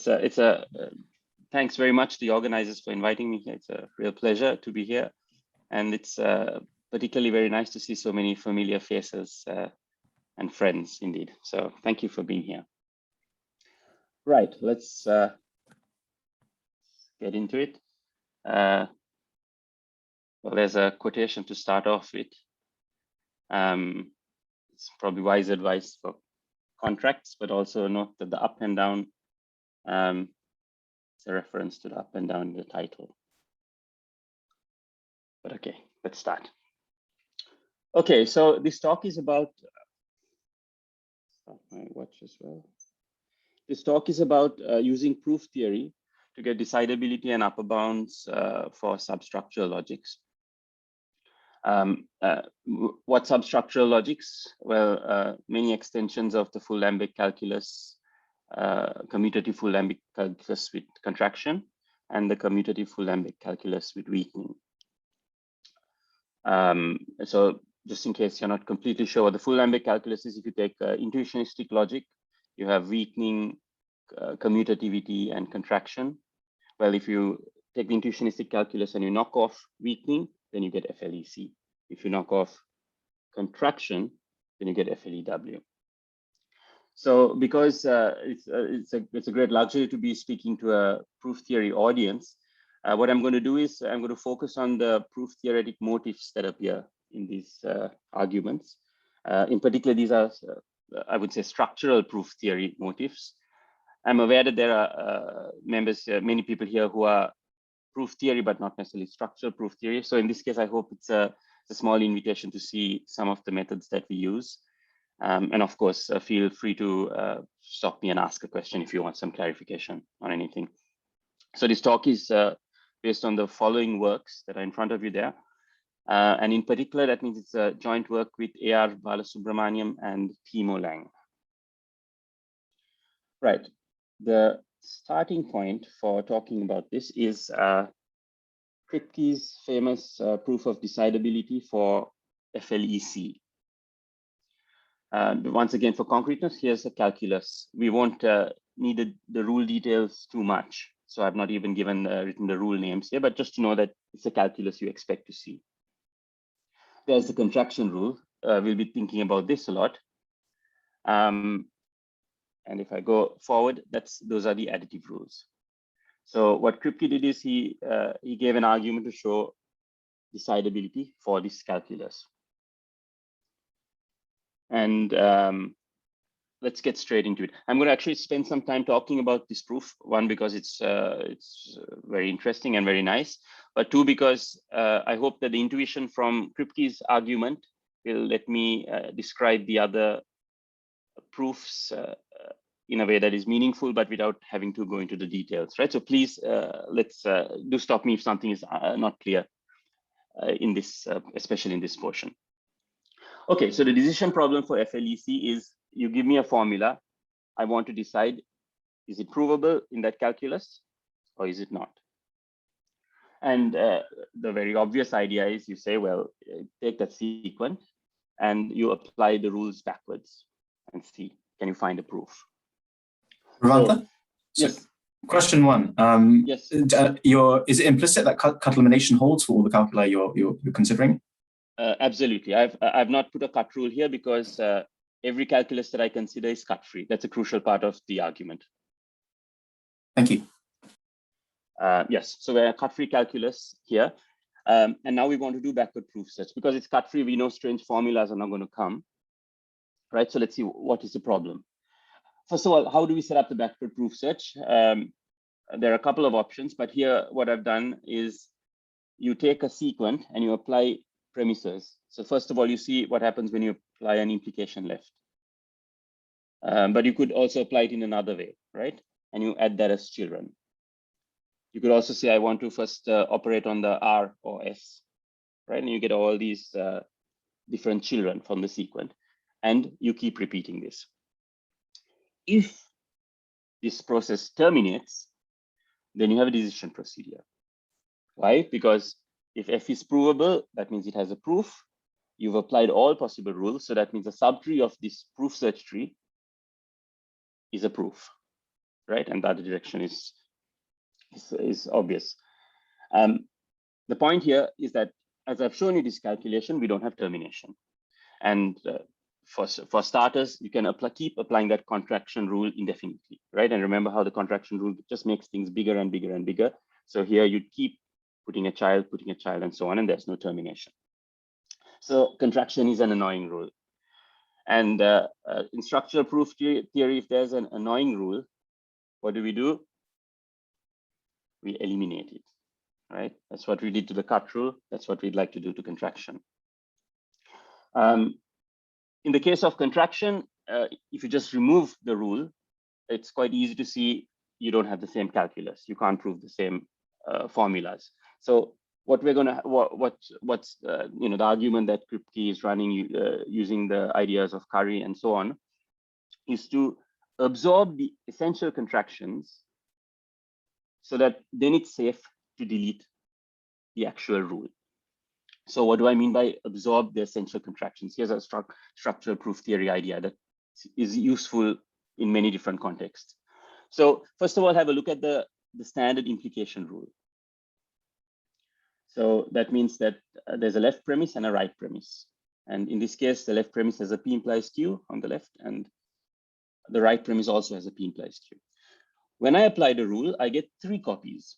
Thanks very much to the organizers for inviting me here. It's a real pleasure to be here. And it's particularly very nice to see so many familiar faces and friends indeed. So thank you for being here. Right, let's get into it. Well, there's a quotation to start off with. It's probably wise advice for contracts, but also note that the up and down, it's a reference to the up and down in the title. But okay, let's start. Okay, so this talk is about, stop my watch as well. This talk is about using proof theory to get decidability and upper bounds for substructural logics. What substructural logics? Well, many extensions of the full Lambek calculus, commutative full Lambek calculus with contraction, and the commutative full Lambek calculus with weakening. So just in case you're not completely sure what the full Lambek calculus is, if you take intuitionistic logic, you have weakening, commutativity, and contraction. Well, if you take the intuitionistic calculus and you knock off weakening, then you get HFLec. If you knock off contraction, then you get HFLew. So because it's a great luxury to be speaking to a proof theory audience, what I'm going to do is I'm going to focus on the proof theoretic motifs that appear in these arguments. In particular, these are, I would say, structural proof theory motifs. I'm aware that there are members, many people here who are proof theory, but not necessarily structural proof theory. So in this case, I hope it's a small invitation to see some of the methods that we use. And of course, feel free to stop me and ask a question if you want some clarification on anything. So this talk is based on the following works that are in front of you there. And in particular, that means it's a joint work with A.R. Balasubramaniam and Timo Lang. Right. The starting point for talking about this is Kripke's famous proof of decidability for HFLec. Once again, for concreteness, here's a calculus. We won't need the rule details too much. So I've not even written the rule names here, but just to know that it's a calculus you expect to see. There's the contraction rule. We'll be thinking about this a lot. And if I go forward, those are the additive rules. So what Kripke did is he gave an argument to show decidability for this calculus. And let's get straight into it. I'm going to actually spend some time talking about this proof. One, because it's very interesting and very nice. But two, because I hope that the intuition from Kripke's argument will let me describe the other proofs in a way that is meaningful, but without having to go into the details, right? So please, do stop me if something is not clear in this, especially in this portion. Okay, so the decision problem for HFLec is you give me a formula. I want to decide, is it provable in that calculus or is it not? And the very obvious idea is you say, well, take that sequence and you apply the rules backwards and see, can you find a proof? Revantha? So, yes. Question one. Yes. Is it implicit that cut elimination holds for all the calculi you're considering? Absolutely. I've not put a cut rule here because every calculus that I consider is cut free. That's a crucial part of the argument. Thank you. Yes. So we're a cut free calculus here. And now we want to do backward proof search. Because it's cut free, we know strange formulas are not going to come. Right. So let's see what is the problem. First of all, how do we set up the backward proof search? There are a couple of options, but here what I've done is you take a sequent and you apply premises. So first of all, you see what happens when you apply an implication left. But you could also apply it in another way, right? And you add that as children. You could also say, I want to first operate on the R or S, right? And you get all these different children from the sequent, and you keep repeating this. If this process terminates, then you have a decision procedure. Why? Because if F is provable, that means it has a proof. You've applied all possible rules. So that means a subtree of this proof search tree is a proof. right? And the other direction is obvious. The point here is that, as I've shown you this calculation, we don't have termination. And for starters, you can keep applying that contraction rule indefinitely, right? And remember how the contraction rule just makes things bigger and bigger and bigger. So here you keep putting a child, and so on, and there's no termination. So contraction is an annoying rule. And in structural proof theory, if there's an annoying rule, what do? We eliminate it, right? That's what we did to the cut rule. That's what we'd like to do to contraction. In the case of contraction, if you just remove the rule, it's quite easy to see you don't have the same calculus. You can't prove the same formulas. So what we're gonna what's the argument that Kripke is running using the ideas of Curry and so on is to absorb the essential contractions so that then it's safe to delete the actual rule. So what do I mean by absorb the essential contractions? Here's a structural proof theory idea that is useful in many different contexts. So first of all, have a look at the standard implication rule. So that means that there's a left premise and a right premise. And in this case, the left premise has a P implies Q on the left, and the right premise also has a P implies Q. When I apply the rule, I get 3 copies,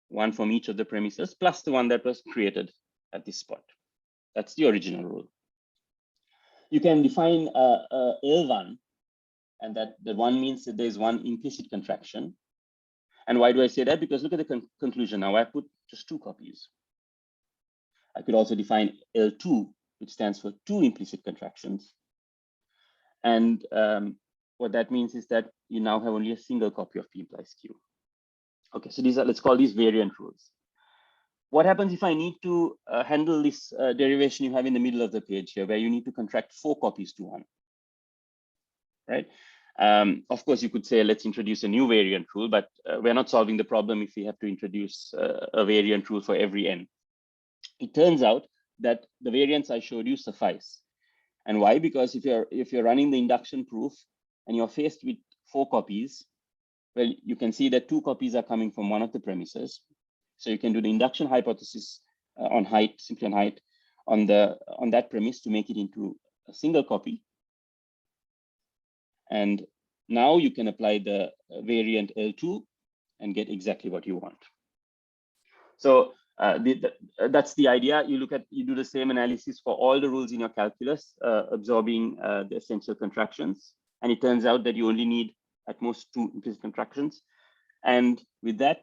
one from each of the premises, plus the one that was created at this spot. That's the original rule. You can define L1, and that one means that there's one implicit contraction. And why do I say that? Because look at the conclusion. Now I put just 2 copies. I could also define L2, which stands for 2 implicit contractions. And what that means is that you now have only a single copy of P implies Q. Okay, so these are, let's call these variant rules. What happens if I need to handle this derivation you have in the middle of the page here, where you need to contract 4 copies to 1, right? Of course, you could say, let's introduce a new variant rule, but we're not solving the problem if we have to introduce a variant rule for every n. It turns out that the variants I showed you suffice. And why? Because if you're running the induction proof and you're faced with 4 copies, well, you can see that 2 copies are coming from one of the premises. So you can do the induction hypothesis on height, simply on height, on that premise to make it into a single copy. And now you can apply the variant L2 and get exactly what you want. So that's the idea. You do the same analysis for all the rules in your calculus, absorbing the essential contractions. And it turns out that you only need at most 2 implicit contractions. And with that,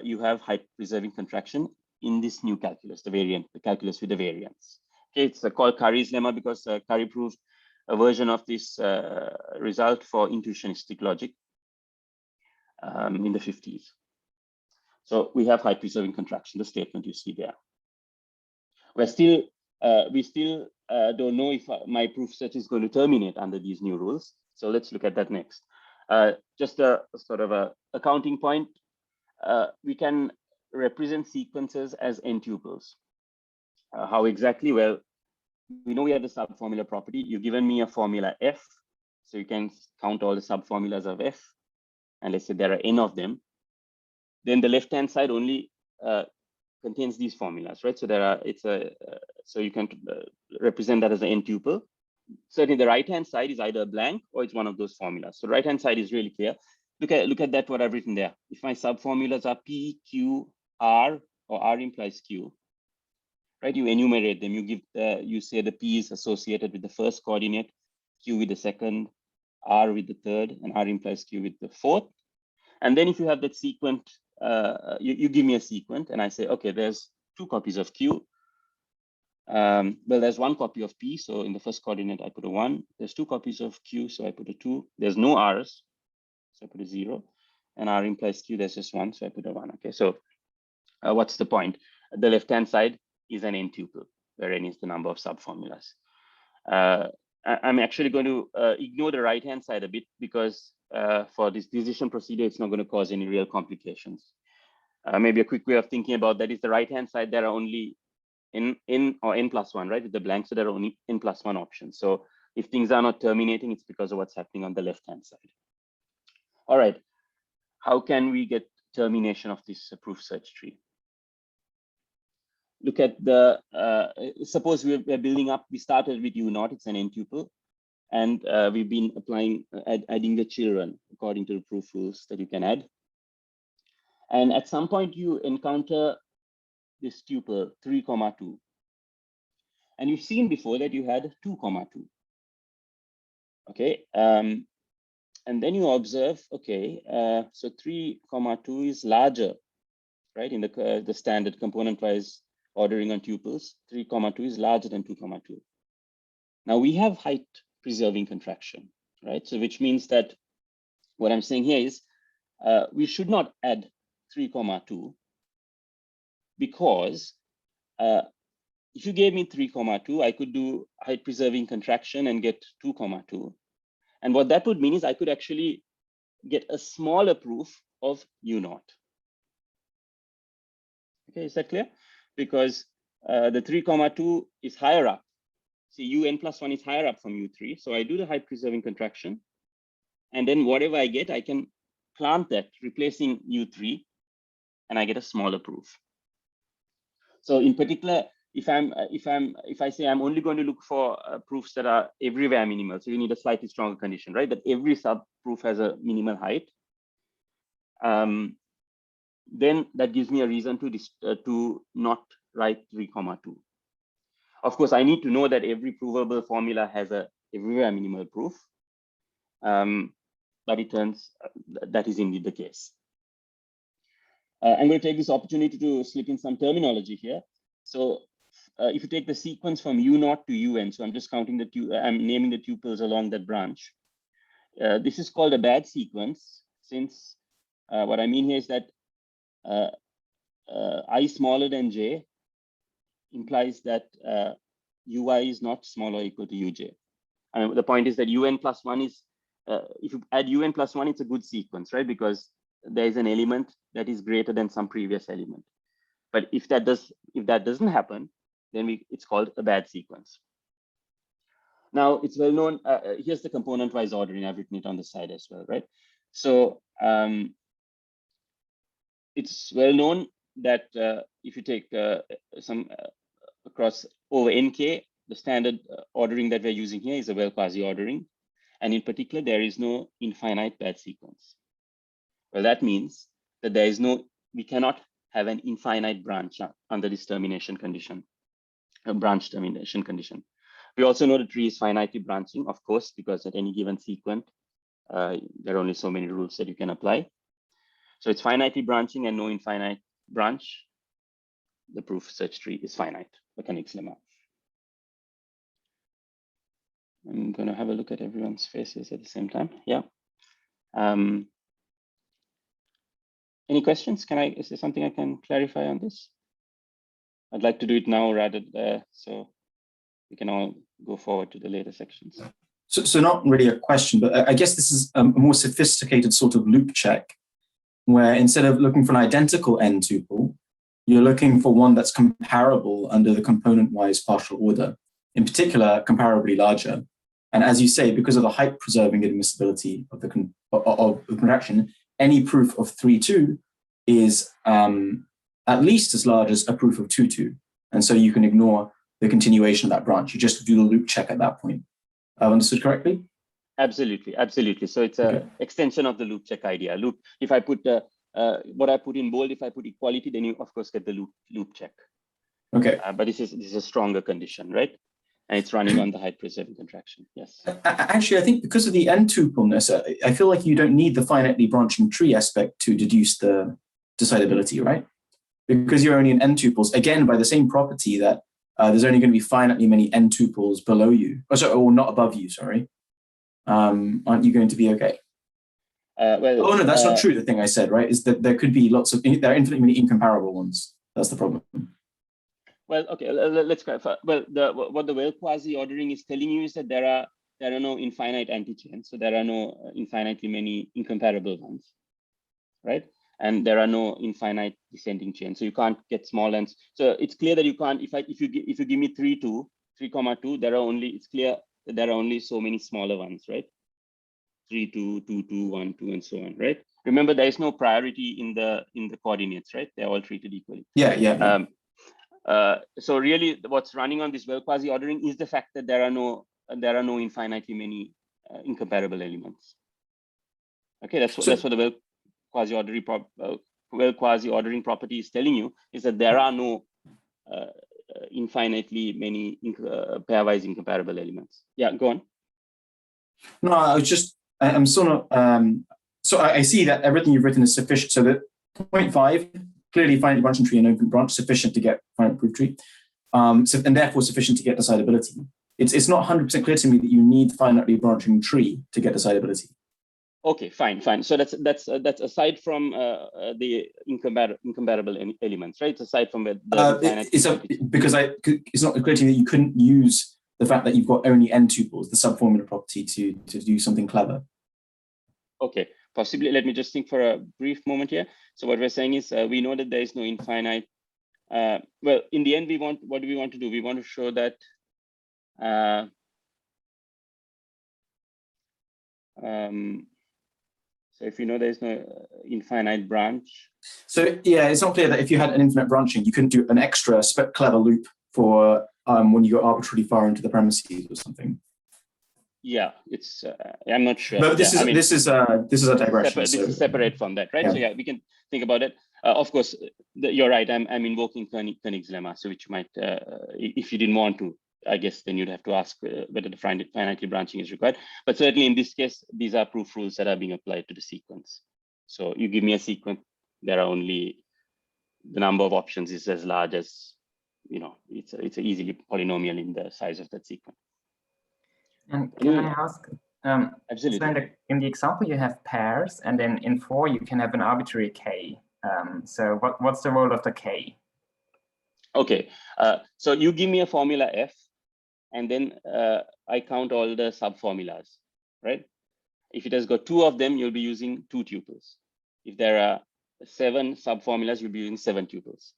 you have height preserving contraction in this new calculus, the calculus with the variance. Okay, it's called Curry's lemma because Curry proved a version of this result for intuitionistic logic in the 50s. So we have height preserving contraction, the statement you see there. We still don't know if my proof set is going to terminate under these new rules. So let's look at that next. Just a sort of a accounting point. We can represent sequences as n tuples. How exactly? Well, we know we have the subformula property. You've given me a formula F, so you can count all the subformulas of F, and let's say there are n of them. Then the left-hand side only contains these formulas, right? So so you can represent that as an n tuple. Certainly, the right-hand side is either blank or it's one of those formulas. So the right-hand side is really clear. Look at that, what I've written there. If my subformulas are P, Q, R, or R implies Q, right? You enumerate them. You give you say the P is associated with the first coordinate, Q with the second, R with the third, and R implies Q with the fourth. And then if you have that sequent, you give me a sequent, and I say, okay, there's 2 copies of Q. Well, there's 1 copy of P, so in the first coordinate I put a 1. There's 2 copies of Q, so I put a 2. There's no R's, so I put a 0. And R implies Q, there's just 1, so I put a 1. Okay, so what's the point? The left-hand side is an n tuple, where n is the number of subformulas. I'm actually going to ignore the right-hand side a bit because for this decision procedure, it's not going to cause any real complications. Maybe a quick way of thinking about that is the right-hand side, there are only n or n plus 1, right, with the blank, so there are only n plus 1 options. So if things are not terminating, it's because of what's happening on the left-hand side. All right, how can we get termination of this proof search tree? Look at the, suppose we're building up, we started with U0, it's an n tuple, and we've been applying, adding the children according to the proof rules that you can add. And at some point you encounter this tuple 3, 2. And you've seen before that you had 2, 2. Okay, and then you observe, okay, so 3, 2 is larger, right? In the standard component-wise ordering on tuples, 3, 2 is larger than 2, 2. Now we have height preserving contraction, right? So which means that what I'm saying here is we should not add 3, 2 because if you gave me 3, 2, I could do height preserving contraction and get 2, 2. And what that would mean is I could actually get a smaller proof of U0. Okay, is that clear? Because the 3, 2 is higher up. See, UN+1 is higher up from U3. So I do the height preserving contraction. And then whatever I get, I can plant that, replacing U3, and I get a smaller proof. So in particular, if I say I'm only going to look for proofs that are everywhere minimal, so you need a slightly stronger condition, right? That every sub proof has a minimal height. Then that gives me a reason to not write 3, 2. Of course, I need to know that every provable formula has a everywhere minimal proof, but it turns that is indeed the case. I'm going to take this opportunity to slip in some terminology here. So if you take the sequence from U0 to UN, so I'm just counting I'm naming the tuples along that branch. This is called a bad sequence, since what I mean here is that I smaller than j implies that ui is not smaller or equal to uj. And the point is that UN+1 is, if you add UN+1, it's a good sequence, right? Because there is an element that is greater than some previous element. But if that doesn't happen, then it's called a bad sequence. Now it's well known. Here's the component-wise ordering. I've written it on the side as well, right? So it's well known that if you take some across over nk, the standard ordering that we're using here is a well quasi ordering, and in particular there is no infinite bad sequence. Well, that means that there is no, we cannot have an infinite branch under this termination condition, a branch termination condition. We also know the tree is finitely branching, of course, because at any given sequence, there are only so many rules that you can apply. So it's finitely branching and no infinite branch. The proof search tree is finite, mechanics lemma. I'm going to have a look at everyone's faces at the same time. Yeah. Any questions? Is there something I can clarify on this? I'd like to do it now rather so we can all go forward to the later sections. So not really a question, but I guess this is a more sophisticated sort of loop check, where instead of looking for an identical n tuple, you're looking for one that's comparable under the component-wise partial order, in particular, comparably larger. And as you say, because of the height preserving admissibility of the contraction, any proof of 3, 2 is at least as large as a proof of 2, 2. And so you can ignore the continuation of that branch. You just do the loop check at that point. I've understood correctly? Absolutely, absolutely. So it's an extension of the loop check idea. Loop, if I put what I put in bold, if I put equality, then you of course get the loop check. Okay. But this is a stronger condition, right? And it's running on the height preserving contraction. Yes. Actually, I think because of the n tupleness, I feel like you don't need the finitely branching tree aspect to deduce the decidability, right? Because you're only in n tuples, again, by the same property that there's only going to be finitely many n tuples below you, or not above you, sorry. Aren't you going to be okay? Well, oh no, that's not true. The thing I said, right, is that there could be there are infinitely many incomparable ones. That's the problem. Well, okay, let's clarify. Well, what the well quasi ordering is telling you is that there are no infinite anti-chains, so there are no infinitely many incomparable ones, right? And there are no infinite descending chains, so you can't get small ends. So it's clear that you can't. If you give me 3, 2, 3, 2, it's clear that there are only so many smaller ones, right? 3, 2, 2, 2, 1, 2, and so on, right? Remember, there is no priority in the coordinates, right? They're all treated equally. Yeah. So really, what's running on this well quasi ordering is the fact that there are no infinitely many incomparable elements. Okay, that's what the well quasi ordering property is telling you, is that there are no infinitely many pairwise incomparable elements. Yeah, go on. No, I'm sort of, so I see that everything you've written is sufficient. So that 0.5, clearly finitely branching tree and open branch, sufficient to get finite proof tree, and therefore sufficient to get decidability. It's not 100% clear to me that you need finitely branching tree to get decidability. Okay, fine. So that's aside from the incomparable elements, right? It's aside from the because it's not clear to me that you couldn't use the fact that you've got only n tuples, the subformula property, to do something clever. Okay, possibly. Let me just think for a brief moment here. So what we're saying is we know that there is no infinite. Well, in the end, what do we want to do? We want to show that so if you know there's no infinite branch. So yeah, it's not clear that if you had an infinite branching, you couldn't do an extra clever loop for when you go arbitrarily far into the premises or something. Yeah, it's I'm not sure. But this is a digression. This is separate from that, right? Yeah. So yeah, we can think about it. Of course, you're right. I'm invoking Koenig's lemma, so which might, if you didn't want to, I guess then you'd have to ask whether the finitely branching is required. But certainly in this case, these are proof rules that are being applied to the sequence. So you give me a sequence, there are only the number of options is as large as, you know, it's a easily polynomial in the size of that sequence. And can I ask? Absolutely. So in the example, you have pairs, and then in 4 you can have an arbitrary k. So what's the role of the k? Okay, so you give me a formula f, and then I count all the subformulas, right? If it has got 2 of them, you'll be using 2 tuples. If there are 7 subformulas, you'll be using 7 tuples.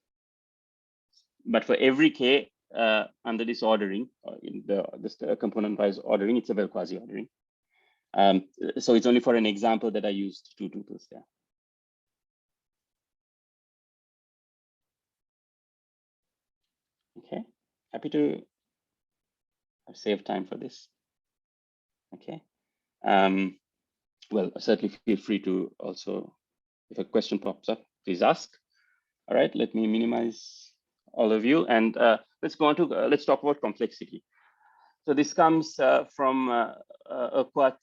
But for every k under this ordering, in this component-wise ordering, it's a well quasi ordering. So it's only for an example that I used 2 tuples there. Okay, happy to save time for this. Okay, well, certainly feel free to also, if a question pops up, please ask. All right, let me minimize all of you, and let's go on to let's talk about complexity. So this comes from Urquhart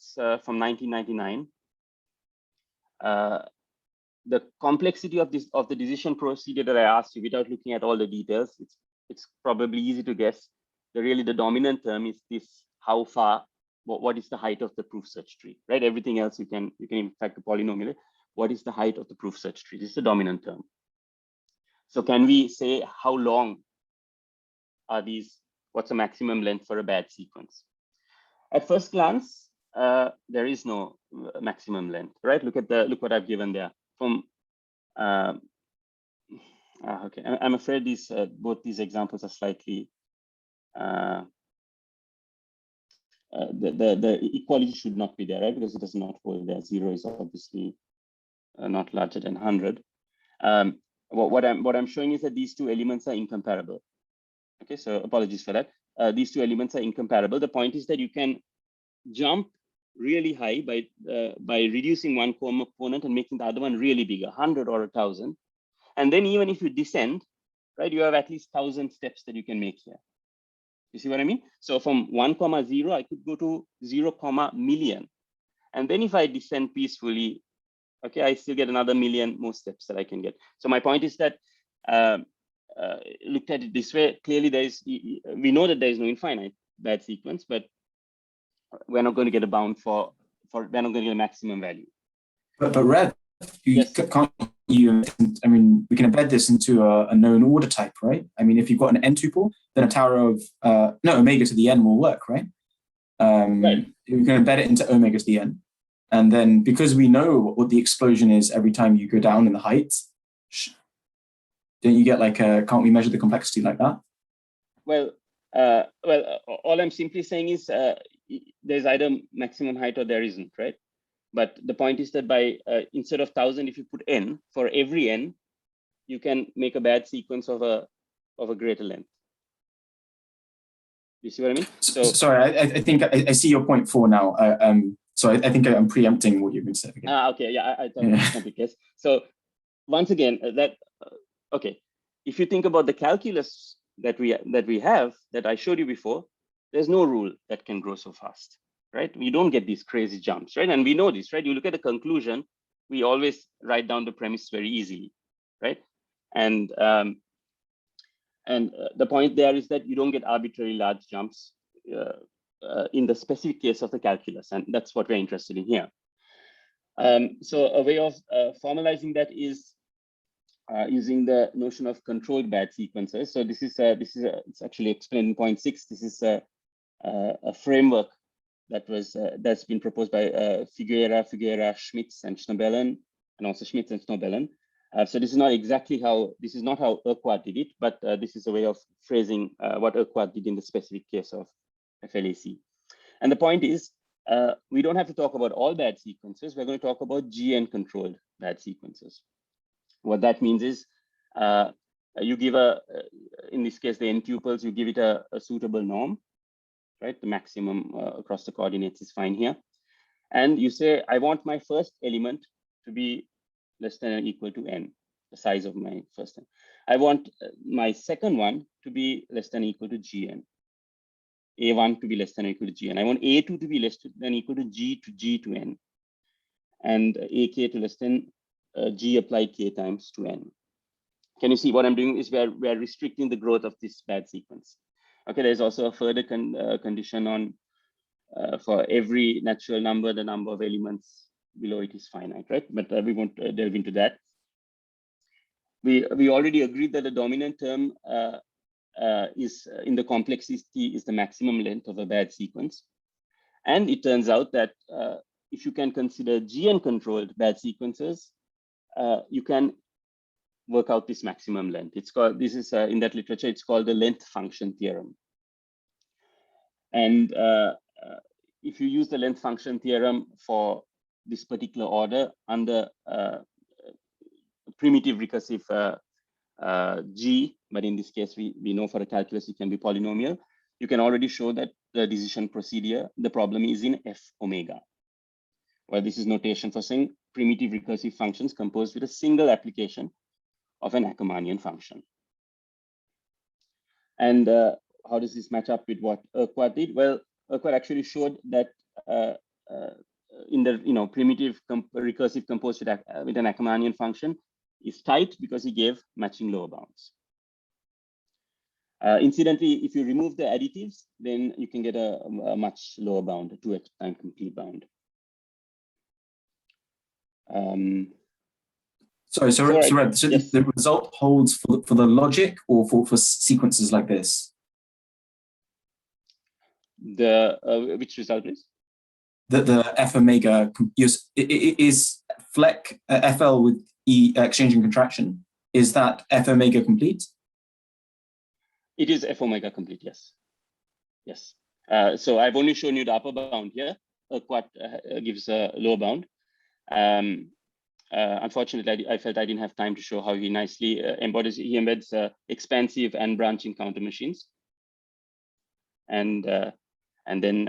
from 1999. The complexity of the decision procedure that I asked you, without looking at all the details, it's probably easy to guess. Really, the dominant term is this: how far, what is the height of the proof search tree, right? Everything else you can in fact a polynomial. What is the height of the proof search tree? This is the dominant term. So can we say how long are these? What's the maximum length for a bad sequence? At first glance, there is no maximum length, right? Look what I've given there. From okay, I'm afraid these both these examples are slightly the equality should not be there, right? Because it does not hold there. 0 is obviously not larger than 100. What I'm showing is that these 2 elements are incomparable. Okay, so apologies for that. These 2 elements are incomparable. The point is that you can jump really high by reducing one component and making the other one really bigger, 100 or 1,000. And then even if you descend, right, you have at least 1,000 steps that you can make here. You see what I mean? So from 1, 0, I could go to 0, million. And then if I descend peacefully, okay, I still get another million more steps that I can get. So my point is that looked at it this way, clearly we know that there is no infinite bad sequence, but we're not going to get a bound we're not going to get a maximum value. But Rev, yes. I mean, we can embed this into a known order type, right? I mean, if you've got an n tuple, then a tower of omega to the n will work, right? Right. You can embed it into omega to the n. And then because we know what the explosion is every time you go down in the height, don't you get like can't we measure the complexity like that? Well, all I'm simply saying is there's either maximum height or there isn't, right? But the point is that by instead of 1,000, if you put n, for every n, you can make a bad sequence of a greater length. You see what I mean? So sorry, I think I see your point 4 now. So I think I'm preempting what you've been saying. Okay, yeah, I thought it was not the case. So once again, okay, if you think about the calculus that we have that I showed you before, there's no rule that can grow so fast, right? We don't get these crazy jumps, right? And we know this, right? You look at the conclusion, we always write down the premise very easily, right? And the point there is that you don't get arbitrary large jumps in the specific case of the calculus, and that's what we're interested in here. So a way of formalizing that is using the notion of controlled bad sequences. So it's actually explained in point 6. This is a framework that's been proposed by Figueira, Schmitz, and Schnobelen, and also Schmitz and Schnobelen. So this is not how Urquhart did it, but this is a way of phrasing what Urquhart did in the specific case of FLAC. And the point is, we don't have to talk about all bad sequences. We're going to talk about GN controlled bad sequences. What that means is you give in this case, the n tuples, you give it a suitable norm, right? The maximum across the coordinates is fine here. And you say, I want my first element to be less than or equal to n, the size of my first n. I want my second one to be less than or equal to gn. A1 to be less than or equal to gn. I want A2 to be less than or equal to g to n. And AK to less than g applied k times to n. Can you see what I'm doing is we're restricting the growth of this bad sequence. Okay, there's also a further condition on for every natural number, the number of elements below it is finite, right? But we won't delve into that. We already agreed that the dominant term is in the complexity is the maximum length of a bad sequence. And it turns out that if you can consider GN controlled bad sequences, you can work out this maximum length. It's called, this is in that literature, it's called the length function theorem. And if you use the length function theorem for this particular order under primitive recursive G, but in this case, we know for a calculus, it can be polynomial. You can already show that the decision procedure, the problem is in F omega. Well, this is notation for saying primitive recursive functions composed with a single application of an Ackermannian function. And how does this match up with what Urquhart did? Well, Urquhart actually showed that in the primitive recursive composed with an Ackermannian function is tight because he gave matching lower bounds. Incidentally, if you remove the additives, then you can get a much lower bound, a 2x time complete bound. Sorry, so yes. The result holds for the logic or for sequences like this? The which result is? The F omega is Flec FL with E exchange and contraction. Is that F omega complete? It is F omega complete, yes. Yes. So I've only shown you the upper bound here. Urquhart gives a lower bound. Unfortunately, I felt I didn't have time to show how he nicely embodies. He embeds expansive and branching counter machines, and then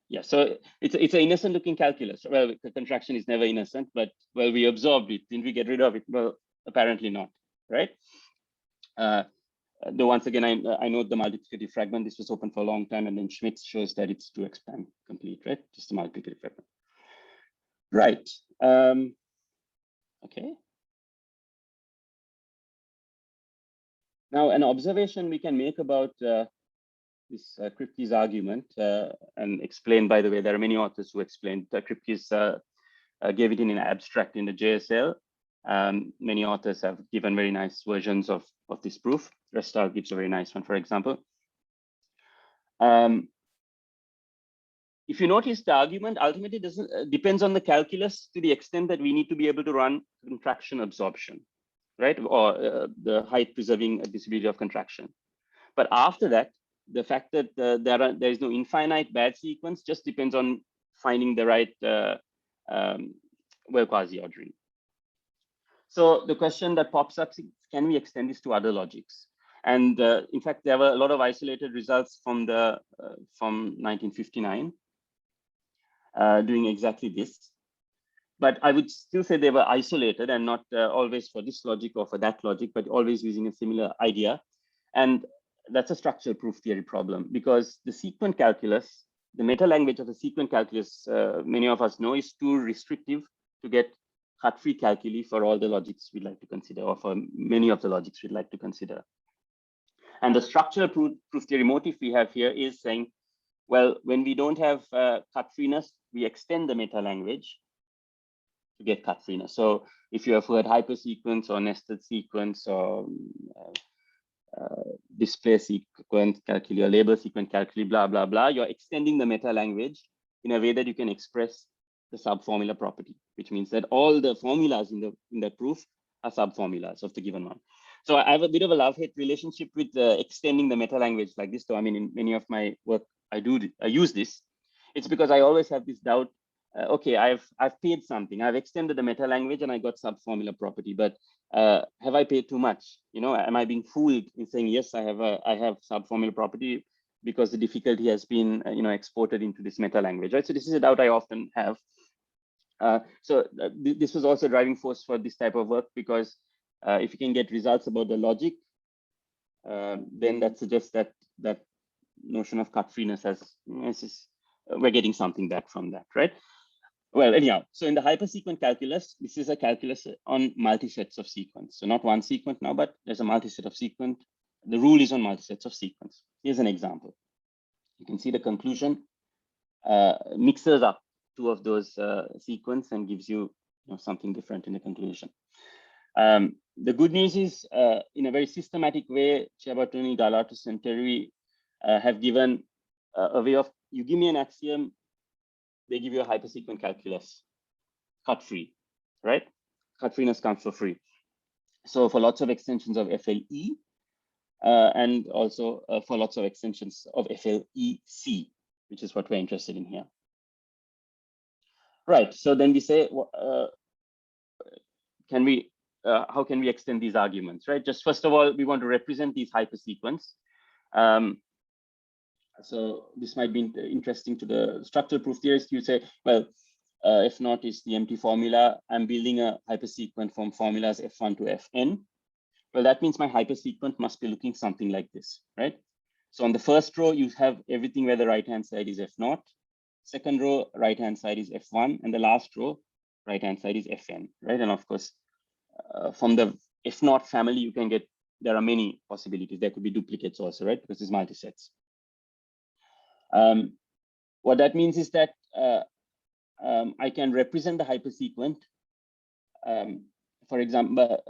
yeah. So it's an innocent looking calculus. Well, the contraction is never innocent, but well, we absorbed it. Didn't we get rid of it? Well, apparently not, right? Though once again, I note the multiplicative fragment. This was open for a long time, and then Schmitz shows that it's 2x time complete, right? Just the multiplicative fragment. Right. Okay. Now, an observation we can make about this Kripke's argument and explain, by the way, there are many authors who explained Kripke's gave it in an abstract in the JSL. Many authors have given very nice versions of this proof. Restar gives a very nice one, for example. If you notice, the argument ultimately depends on the calculus to the extent that we need to be able to run contraction absorption, right? Or the height preserving disability of contraction. But after that, the fact that there is no infinite bad sequence just depends on finding the right quasi ordering. So the question that pops up is, can we extend this to other logics? And in fact, there were a lot of isolated results from 1959 doing exactly this. But I would still say they were isolated and not always for this logic or for that logic, but always using a similar idea. And that's a structural proof theory problem, because the sequent calculus, the meta language of the sequent calculus, many of us know, is too restrictive to get cut-free calculi for all the logics we'd like to consider, or for many of the logics we'd like to consider. And the structural proof theory motif we have here is saying, well, when we don't have cut-freeness, we extend the meta language to get cut-freeness. So if you have heard hypersequence or nested sequence or display sequence calculi or label sequence calculi, blah, blah, blah, you're extending the meta language in a way that you can express the subformula property, which means that all the formulas in that proof are subformulas of the given one. So I have a bit of a love-hate relationship with extending the meta language like this. So I mean, in many of my work, I use this. It's because I always have this doubt. Okay, I've paid something. I've extended the meta language and I got subformula property, but have I paid too much? You know, am I being fooled in saying yes, I have subformula property because the difficulty has been exported into this meta language, right? So this is a doubt I often have. This was also a driving force for this type of work, because if you can get results about the logic, then that suggests that that notion of cut-freeness we're getting something back from that, right? Well, anyhow, so in the hypersequent calculus, this is a calculus on multi-sets of sequence. So not one sequence now, but there's a multi-set of sequence. The rule is on multi-sets of sequence. Here's an example. You can see the conclusion mixes up two of those sequence and gives you, something different in the conclusion. The good news is, in a very systematic way, Ciabattoni, Galatus, and Terry have given a way of, you give me an axiom, they give you a hypersequent calculus, cut-free, right? Cut-freeness comes for free. So for lots of extensions of FLE, and also for lots of extensions of FLEC, which is what we're interested in here. Right, so then we say, how can we extend these arguments, right? Just first of all, we want to represent these hypersequence. So this might be interesting to the structural proof theorist. You say, well, F naught is the empty formula. I'm building a hypersequent from formulas F1 to Fn. Well, that means my hypersequent must be looking something like this, right? So on the first row, you have everything where the right-hand side is F naught. Second row, right-hand side is F1. And the last row, right-hand side is Fn, right? And of course, from the F naught family, you can get, there are many possibilities. There could be duplicates also, right? Because it's multi-sets. What that means is that I can represent the hypersequent, for example,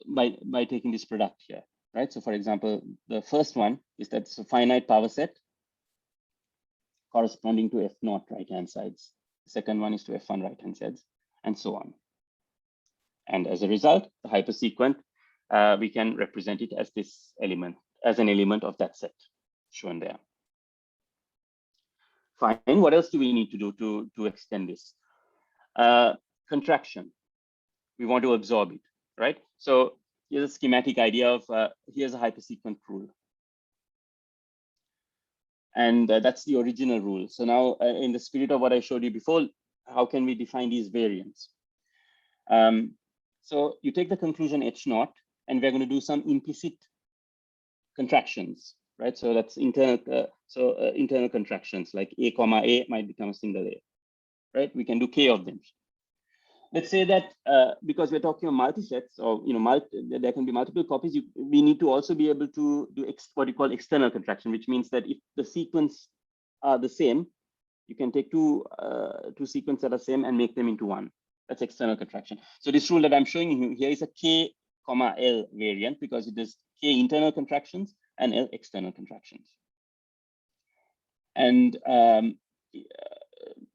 by taking this product here, right? So for example, the first one is that it's a finite power set corresponding to F naught right-hand sides. The second one is to F1 right-hand sides, and so on. And as a result, the hypersequent, we can represent it as this element, as an element of that set shown there. Fine. What else do we need to do to extend this? Contraction. We want to absorb it, right? So here's a schematic idea of, here's a hypersequent rule. And that's the original rule. So now in the spirit of what I showed you before, how can we define these variants? So you take the conclusion H naught, and we're going to do some implicit contractions, right? So that's internal, internal contractions, like A comma A might become a single A, right? We can do K of them. Let's say that because we're talking about multi-sets, or there can be multiple copies, we need to also be able to do what you call external contraction, which means that if the sequence are the same, you can take two sequences that are same and make them into one. That's external contraction. So this rule that I'm showing you here is a K comma L variant, because it is K internal contractions and L external contractions. And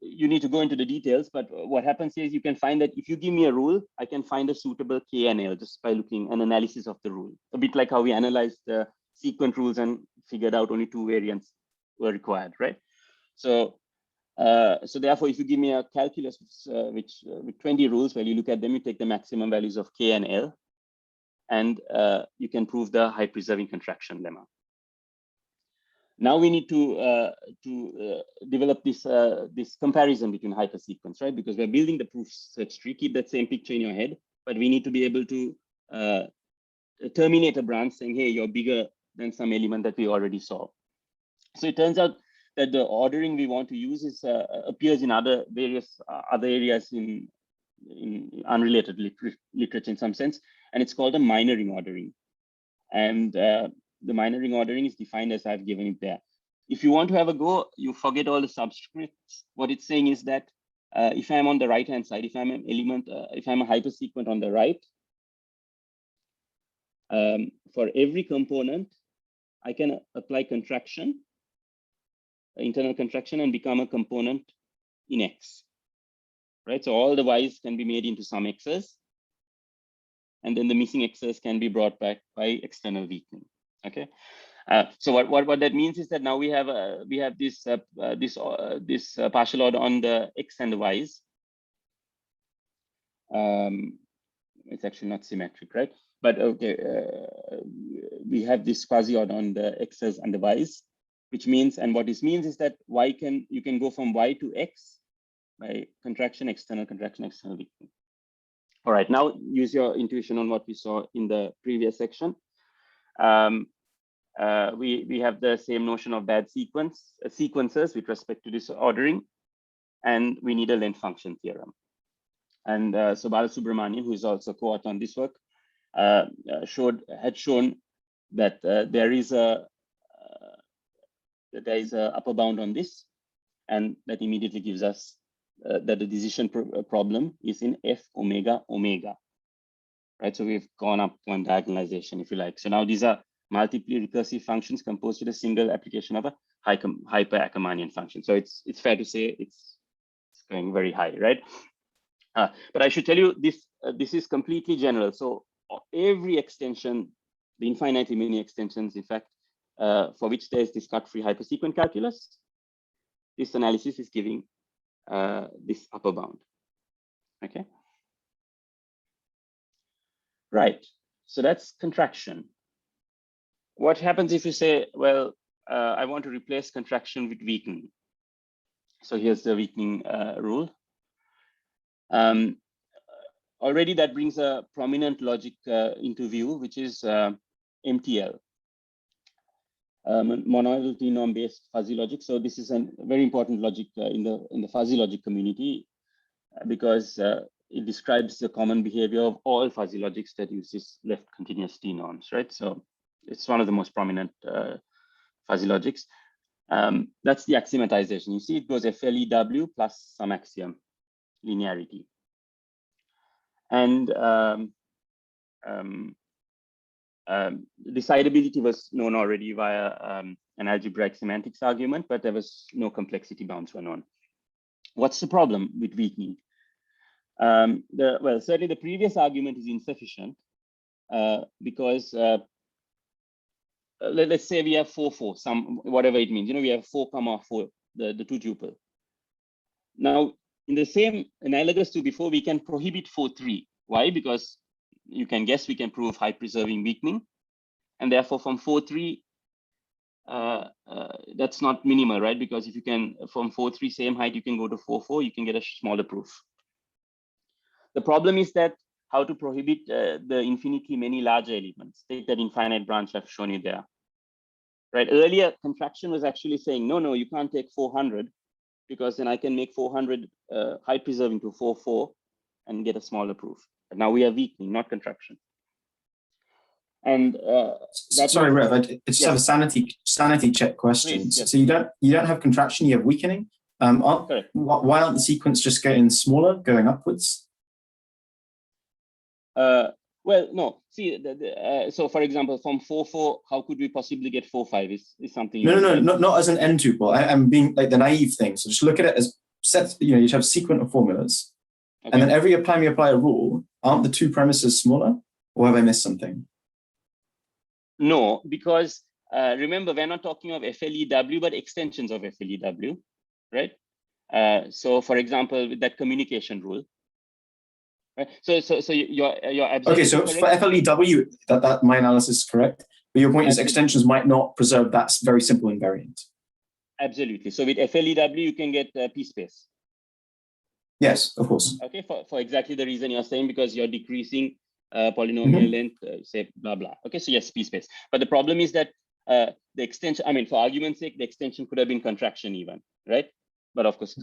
you need to go into the details, but what happens here is you can find that if you give me a rule, I can find a suitable K and L just by looking an analysis of the rule. A bit like how we analyzed the sequent rules and figured out only two variants were required, right? So So therefore, if you give me a calculus with 20 rules, where you look at them, you take the maximum values of K and L, and you can prove the high preserving contraction lemma. Now we need to develop this comparison between hypersequence, right? Because we're building the proof search tree. Keep that same picture in your head, but we need to be able to terminate a branch saying, hey, you're bigger than some element that we already saw. So it turns out that the ordering we want to use is appears in various other areas in unrelated literature in some sense, and it's called a minoring ordering. And the minoring ordering is defined as I've given it there. If you want to have a go, you forget all the subscripts. What it's saying is that if I'm on the right-hand side, if I'm an element, if I'm a hypersequent on the right, for every component, I can apply contraction, internal contraction, and become a component in X, right? So all the Y's can be made into some X's, and then the missing X's can be brought back by external weakening. Okay, so what that means is that now we have this partial order on the X and the Y's. It's actually not symmetric, right? But okay, we have this quasi order on the X's and the Y's, which means, and what this means is that you can go from Y to X by contraction, external weakening. All right, now use your intuition on what we saw in the previous section. We have the same notion of bad sequences with respect to this ordering, and we need a length function theorem. And so Balasubramanian, who is also co-author on this work, had shown that there is a upper bound on this, and that immediately gives us that the decision problem is in F omega omega, right? So we've gone up one diagonalization, if you like. So now these are multiply recursive functions composed with a single application of a hyper-Ackermannian function. So it's fair to say it's going very high, right? But I should tell you this is completely general. So every extension, the infinitely many extensions, in fact, for which there's this cut-free hypersequent calculus, this analysis is giving this upper bound. Okay. Right. So that's contraction. What happens if you say, well, I want to replace contraction with weakening? So here's the weakening rule. Already that brings a prominent logic into view, which is MTL, monoidal T-norm based fuzzy logic. So this is a very important logic in the fuzzy logic community because it describes the common behavior of all fuzzy logics that use this left continuous T-norms, right? So it's one of the most prominent fuzzy logics. That's the axiomatization. You see, it goes HFLeW plus some axiom, linearity. And decidability was known already via an algebraic semantics argument, but there was no complexity bounds were known. What's the problem with weakening? Well, certainly the previous argument is insufficient because let's say we have 4, 4, whatever it means. You know, we have 4, 4, the 2 tuple. Now, in the same analogous to before, we can prohibit 4, 3. Why? Because you can guess we can prove high preserving weakening, and therefore from 4, 3, that's not minimal, right? Because if you can from 4, 3 same height, you can go to 4, 4, you can get a smaller proof. The problem is that how to prohibit the infinitely many larger elements. Take that infinite branch I've shown you there. Right. Earlier, contraction was actually saying, no, you can't take 400 because then I can make 400 high preserving to 4, 4 and get a smaller proof. But now we are weakening, not contraction. And sorry, Rev, I just have a sanity check question. Please, yes. So you don't have contraction, you have weakening. Why aren't the sequence just getting smaller, going upwards? Well, no. See, so for example, from 4, 4, how could we possibly get 4, 5? Is something? No, not as an n tuple. I'm being like the naive thing. So just look at it as sets. You know, you have a sequence of formulas, okay. And then every time you apply a rule, aren't the 2 premises smaller, or have I missed something? No, because remember, we're not talking of HFLeW, but extensions of HFLeW, right? So for example, with that communication rule, right? So your okay, so for FLEW, that my analysis is correct. But your point is extensions might not preserve that very simple invariant. Absolutely. So with FLEW, you can get p-space. Yes, of course. Okay, for exactly the reason you're saying, because you're decreasing polynomial length, say blah blah. Okay, so yes, p-space. But the problem is that the extension, I mean, for argument's sake, the extension could have been contraction even, right? But of course,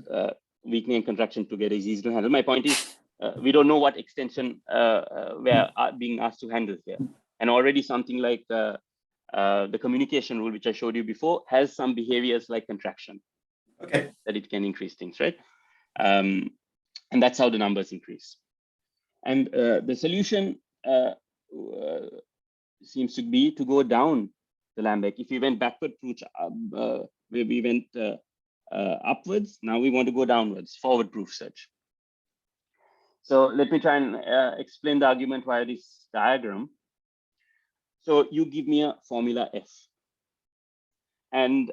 weakening and contraction together is easy to handle. My point is, we don't know what extension we are being asked to handle here. And already something like the communication rule, which I showed you before, has some behaviors like contraction. Okay. That it can increase things, right? And that's how the numbers increase. And the solution seems to be to go down the Lambek. If we went backward, we went upwards, now we want to go downwards, forward proof search. So let me try and explain the argument via this diagram. So you give me a formula F. And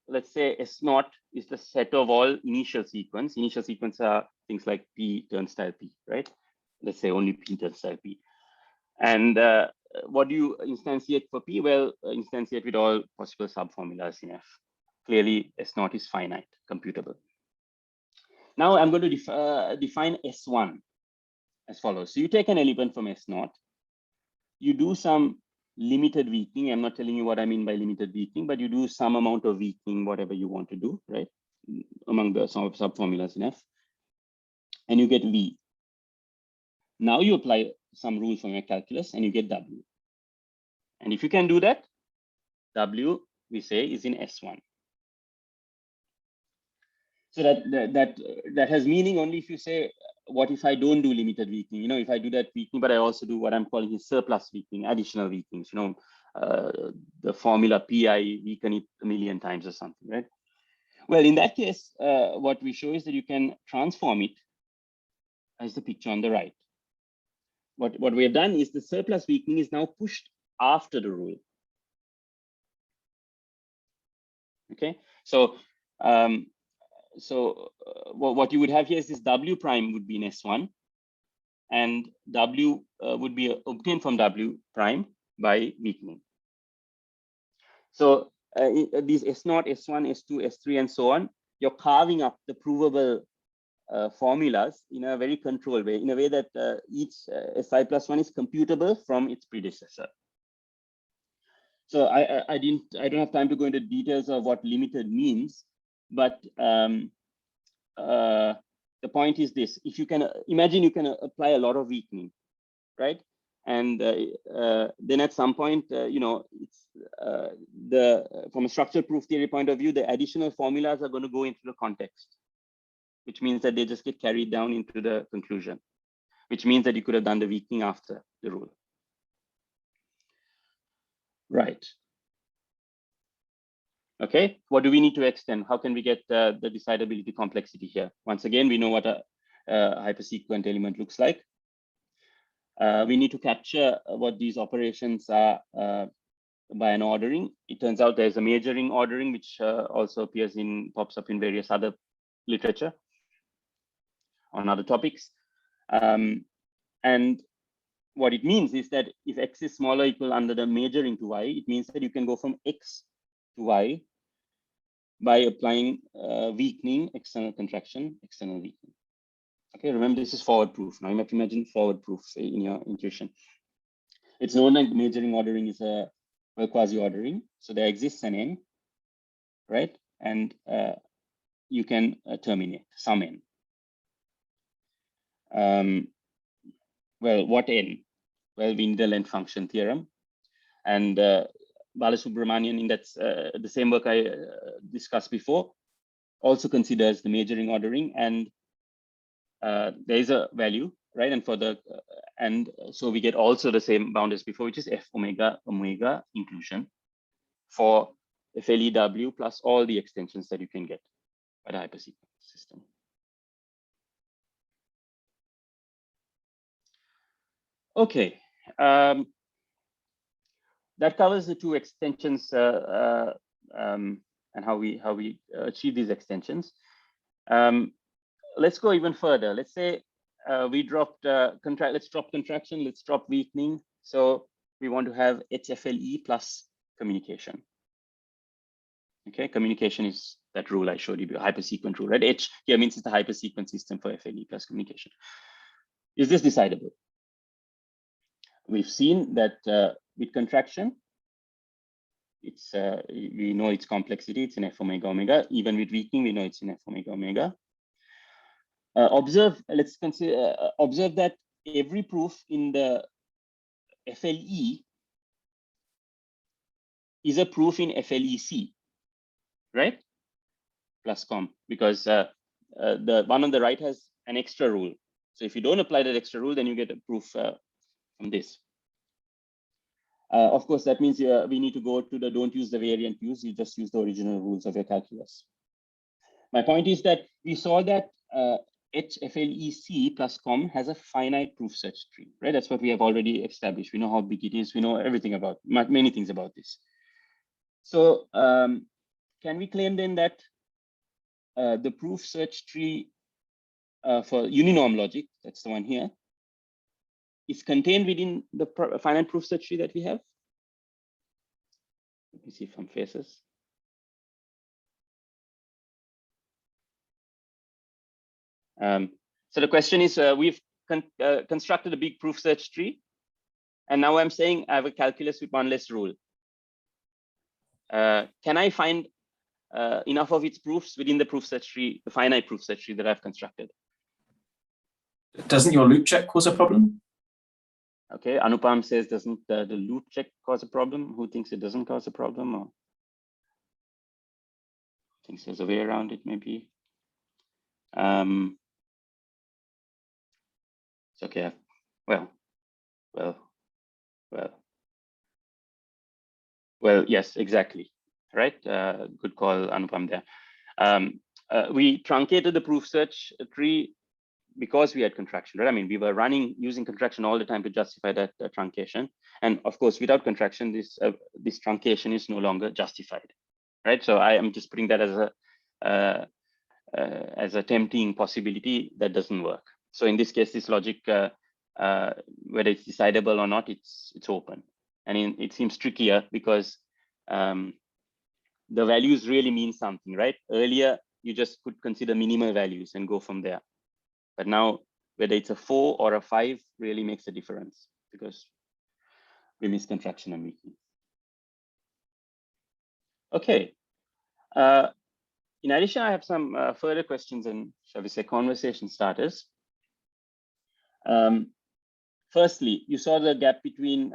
let's say S0 is the set of all initial sequence. Initial sequence are things like P turnstile P, right? Let's say only P turnstile P. And what do you instantiate for P? Well, instantiate with all possible subformulas in F. Clearly, S0 is finite, computable. Now I'm going to define S1 as follows. So you take an element from S0, you do some limited weakening. I'm not telling you what I mean by limited weakening, but you do some amount of weakening, whatever you want to do, right? Among the subformulas in F, and you get V. Now you apply some rule from your calculus and you get W. And if you can do that, W, we say, is in S1. So that has meaning only if you say, what if I don't do limited weakening? You know, if I do that weakening, but I also do what I'm calling is surplus weakening, additional weakenings, you know, the formula PI weaken it 1,000,000 times or something, right? Well, in that case, what we show is that you can transform it as the picture on the right. What we have done is the surplus weakening is now pushed after the rule. Okay, so what you would have here is this W prime would be in S1, and W would be obtained from W prime by weakening. So these S0, S1, S2, S3, and so on, you're carving up the provable formulas in a very controlled way, in a way that each Si+1 is computable from its predecessor. So I don't have time to go into details of what limited means, but the point is this: if you can imagine, you can apply a lot of weakening, right? And then at some point, you know, it's from a structural proof theory point of view, the additional formulas are going to go into the context, which means that they just get carried down into the conclusion, which means that you could have done the weakening after the rule. Right. Okay, what do we need to extend? How can we get the decidability complexity here? Once again, we know what a hypersequent element looks like. We need to capture what these operations are by an ordering. It turns out there's a majoring ordering, which also pops up in various other literature on other topics. And what it means is that if X is smaller or equal under the majoring to Y, it means that you can go from X to Y by applying weakening, external contraction, external weakening. Okay, remember this is forward proof. Now you have to imagine forward proof in your intuition. It's known like majoring ordering is a quasi ordering. So there exists an N, right? And you can terminate some N. Well, what N? Well, we need the length function theorem. And Balasubramanian, in that the same work I discussed before, also considers the majoring ordering, and there is a value, right? And for the and so we get also the same bound as before, which is F omega omega inclusion for FLEW plus all the extensions that you can get by the hypersequence system. Okay. That covers the two extensions and how we achieve these extensions. Let's go even further. Let's say we dropped let's drop contraction, let's drop weakening. So we want to have HFLe plus communication. Okay, communication is that rule I showed you, hypersequent rule, right? H here means it's the hypersequence system for FLE plus communication. Is this decidable? We've seen that with contraction, it's we know its complexity, it's in F omega omega. Even with weakening, we know it's in F omega omega. Let's consider observe that every proof in the FLE is a proof in FLEC, right? +com, because the one on the right has an extra rule. So if you don't apply that extra rule, then you get a proof from this. Of course, that means we need to go to the don't use the variant use, you just use the original rules of your calculus. My point is that we saw that HFLEC +com has a finite proof search tree, right? That's what we have already established. We know how big it is. We know everything about, many things about this. So can we claim then that the proof search tree for uninorm logic, that's the one here, is contained within the finite proof search tree that we have? Let me see from faces. So the question is, we've constructed a big proof search tree, and now I'm saying I have a calculus with one less rule. Can I find enough of its proofs within the proof search tree, the finite proof search tree that I've constructed? Doesn't your loop check cause a problem? Okay, Anupam says, doesn't the loop check cause a problem? Who thinks it doesn't cause a problem, or thinks there's a way around it, maybe? It's okay. Well, yes, exactly. Right. Good call, Anupam there. We truncated the proof search tree because we had contraction, right? I mean, we were using contraction all the time to justify that truncation. And of course, without contraction, this truncation is no longer justified, right? So I am just putting that as a tempting possibility that doesn't work. So in this case, this logic, whether it's decidable or not, it's open. And it seems trickier because the values really mean something, right? Earlier, you just could consider minimal values and go from there. But now, whether it's a 4 or a 5 really makes a difference because we miss contraction and weakening. Okay. In addition, I have some further questions and, shall we say, conversation starters. Firstly, you saw the gap between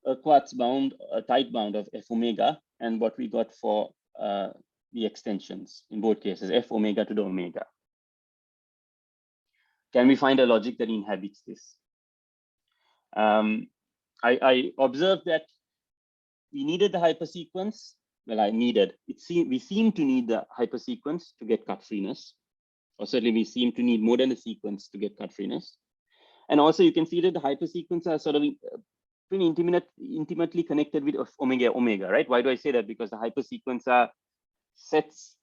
Urquhart's bound, a tight bound of F omega, and what we got for the extensions in both cases, F omega to the omega. Can we find a logic that inhabits this? I observed that we needed the hypersequence. Well, we seem to need the hypersequence to get cut freeness, or certainly we seem to need more than the sequence to get cut freeness. And also you can see that the hypersequence are sort of pretty intimately connected with omega omega, right? Why do I say that? Because the hypersequence are sets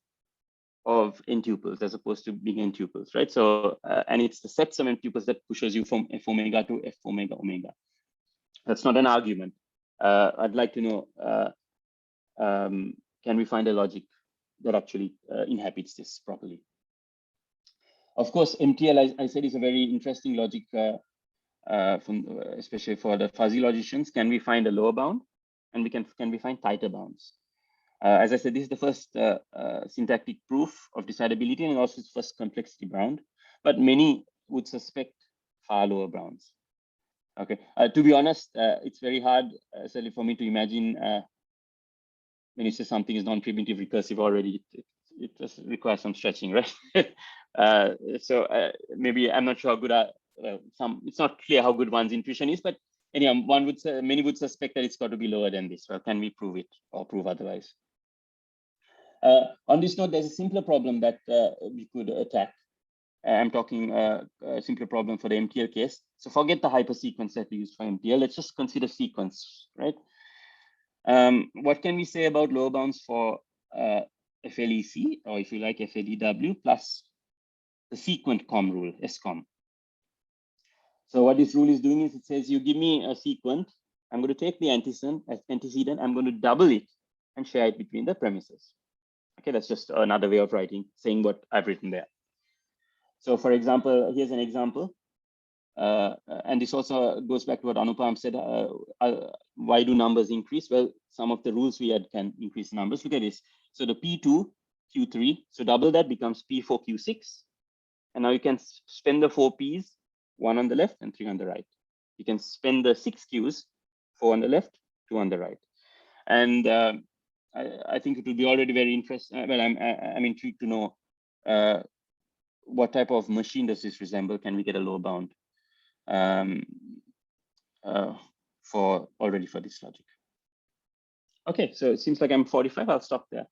of n tuples as opposed to big n tuples, right? So and it's the sets of n tuples that pushes you from F omega to F omega omega. That's not an argument. I'd like to know, can we find a logic that actually inhabits this properly? Of course, MTL, I said, is a very interesting logic especially for the fuzzy logicians. Can we find a lower bound? And can we find tighter bounds? As I said, this is the first syntactic proof of decidability and also its first complexity bound, but many would suspect far lower bounds. Okay, to be honest, it's very hard, certainly for me to imagine when you say something is non-primitive recursive already, it just requires some stretching, right? So maybe I'm not sure how good it's not clear how good one's intuition is, but anyhow, many would suspect that it's got to be lower than this. Well, can we prove it or prove otherwise? On this note, there's a simpler problem that we could attack. I'm talking a simpler problem for the MTL case. So forget the hypersequence that we use for MTL. Let's just consider sequence, right? What can we say about lower bounds for HFLec, or if you like HFLew plus the sequent com rule, scom. So what this rule is doing is it says you give me a sequent, I'm going to take the antecedent, I'm going to double it and share it between the premises. Okay, that's just another way of writing, saying what I've written there. So for example, here's an example. And this also goes back to what Anupam said, why do numbers increase? Well, some of the rules we had can increase numbers. Look at this. So the P2, Q3, so double that becomes P4, Q6. And now you can spend the 4 Ps, 1 on the left and 3 on the right. You can spend the 6 Qs, 4 on the left, 2 on the right. And I think it will be already very interesting. Well, I'm intrigued to know what type of machine does this resemble? Can we get a lower bound for this logic? Okay, so it seems like I'm 45. I'll stop there.